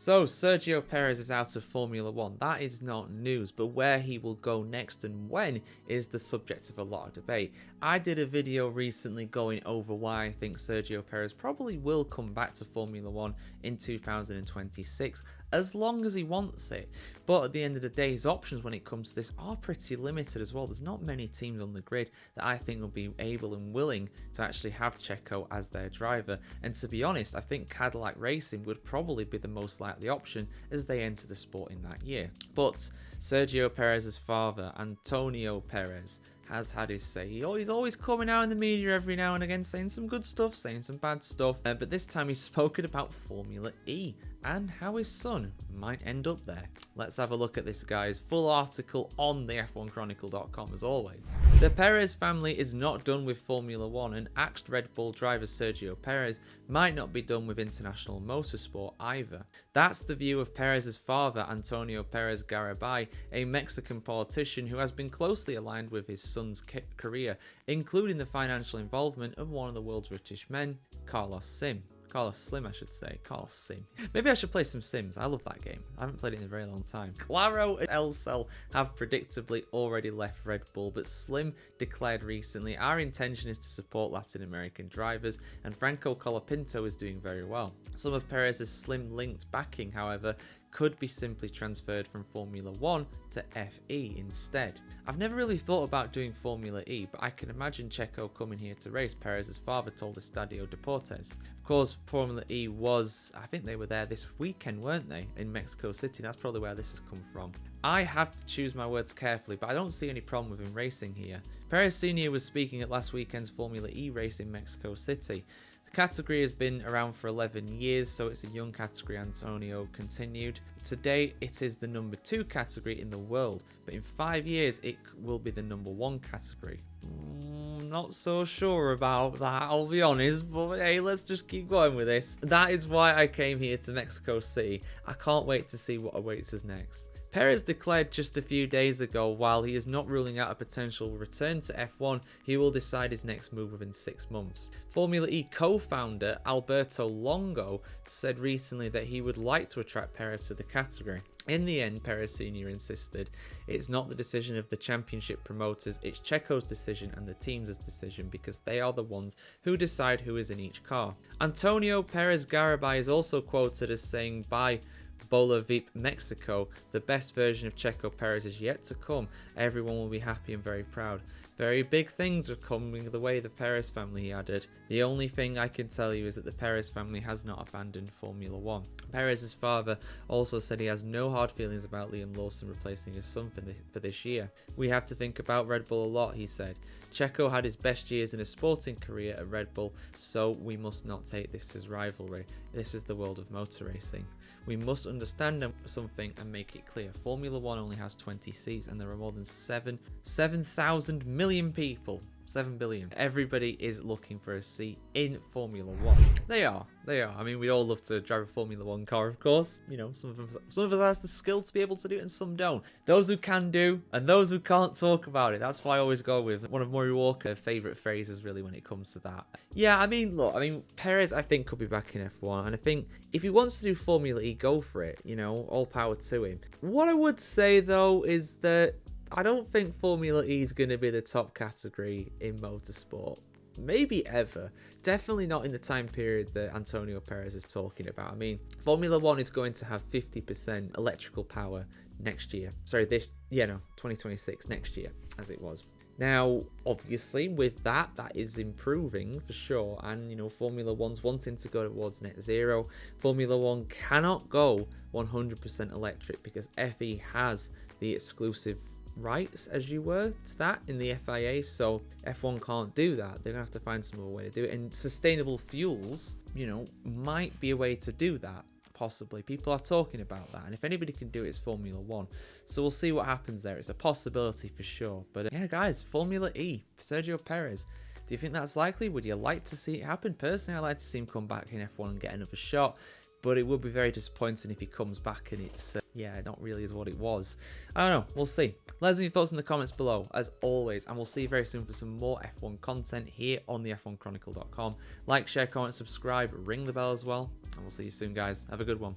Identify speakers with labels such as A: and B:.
A: So, Sergio Perez is out of Formula 1. That is not news, but where he will go next and when is the subject of a lot of debate. I did a video recently going over why I think Sergio Perez probably will come back to Formula 1 in 2026, as long as he wants it. But at the end of the day, his options when it comes to this are pretty limited as well. There's not many teams on the grid that I think will be able and willing to actually have Checo as their driver. And to be honest, I think Cadillac Racing would probably be the most likely option as they enter the sport in that year. But Sergio Perez's father, Antonio Perez, has had his say. He's always coming out in the media every now and again saying some good stuff, saying some bad stuff, but this time he's spoken about Formula E and how his son might end up there. Let's have a look at this guy's full article on the F1Chronicle.com as always. The Perez family is not done with Formula 1, and axed Red Bull driver Sergio Perez might not be done with international motorsport either. That's the view of Perez's father, Antonio Perez Garibay, a Mexican politician who has been closely aligned with his son's career, including the financial involvement of one of the world's richest men, Carlos Slim, I should say. Carlos Sim. Maybe I should play some Sims. I love that game. I haven't played it in a very long time. Claro and Elcel have predictably already left Red Bull, but Slim declared recently, our intention is to support Latin American drivers, and Franco Colapinto is doing very well. Some of Perez's Slim-linked backing, however, could be simply transferred from Formula 1 to FE instead. I've never really thought about doing Formula E, but I can imagine Checo coming here to race, Perez's father told Estadio Deportes. Of course, Formula E was, I think they were there this weekend, weren't they, in Mexico City? That's probably where this has come from. I have to choose my words carefully, but I don't see any problem with him racing here. Perez Sr. was speaking at last weekend's Formula E race in Mexico City. The category has been around for 11 years, so it's a young category, Antonio continued. Today, it is the number 2 category in the world, but in 5 years, it will be the number 1 category. Not so sure about that, I'll be honest, but hey, let's just keep going with this. That is why I came here to Mexico City. I can't wait to see what awaits us next. Perez declared just a few days ago, while he is not ruling out a potential return to F1, he will decide his next move within 6 months. Formula E co-founder Alberto Longo said recently that he would like to attract Perez to the category. In the end, Perez Sr. insisted, it's not the decision of the championship promoters, it's Checo's decision and the team's decision, because they are the ones who decide who is in each car. Antonio Perez Garibay is also quoted as saying, by Bolavip Mexico, the best version of Checo Perez is yet to come. Everyone will be happy and very proud. Very big things are coming the way of the Perez family, he added. The only thing I can tell you is that the Perez family has not abandoned Formula 1. Perez's father also said he has no hard feelings about Liam Lawson replacing his son for this year. We have to think about Red Bull a lot, he said. Checo had his best years in his sporting career at Red Bull, so we must not take this as rivalry. This is the world of motor racing. We must understand something and make it clear. Formula 1 only has 20 seats and there are more than 7,000 million people. 7 billion. Everybody is looking for a seat in Formula 1. They are. I mean, we'd all love to drive a Formula 1 car, of course. You know, some of us have the skill to be able to do it and some don't. Those who can do and those who can't talk about it. That's why I always go with one of Murray Walker's favourite phrases, really, when it comes to that. Yeah, I mean, look, Perez, I think, could be back in F1. And I think if he wants to do Formula E, go for it. You know, all power to him. What I would say, though, is that I don't think Formula E is going to be the top category in motorsport. Maybe ever. Definitely not in the time period that Antonio Perez is talking about. I mean, Formula 1 is going to have 50% electrical power next year. Sorry, 2026, next year, as it was. Now, obviously, with that is improving for sure. And, you know, Formula 1's wanting to go towards net zero. Formula 1 cannot go 100% electric because FE has the exclusive rights, as you were, to that in the FIA, so F1 can't do that. They're gonna have to find some other way to do it, and sustainable fuels, you know, might be a way to do that. Possibly. People are talking about that, and if anybody can do it, it's Formula 1. So we'll see what happens there. It's a possibility for sure. But yeah, guys, Formula E, Sergio Perez. Do you think that's likely? Would you like to see it happen? Personally, I'd like to see him come back in F1 and get another shot. But it would be very disappointing if he comes back and it's, not really is what it was. I don't know. We'll see. Let us know your thoughts in the comments below, as always. And we'll see you very soon for some more F1 content here on the F1Chronicle.com. Like, share, comment, subscribe, ring the bell as well. And we'll see you soon, guys. Have a good one.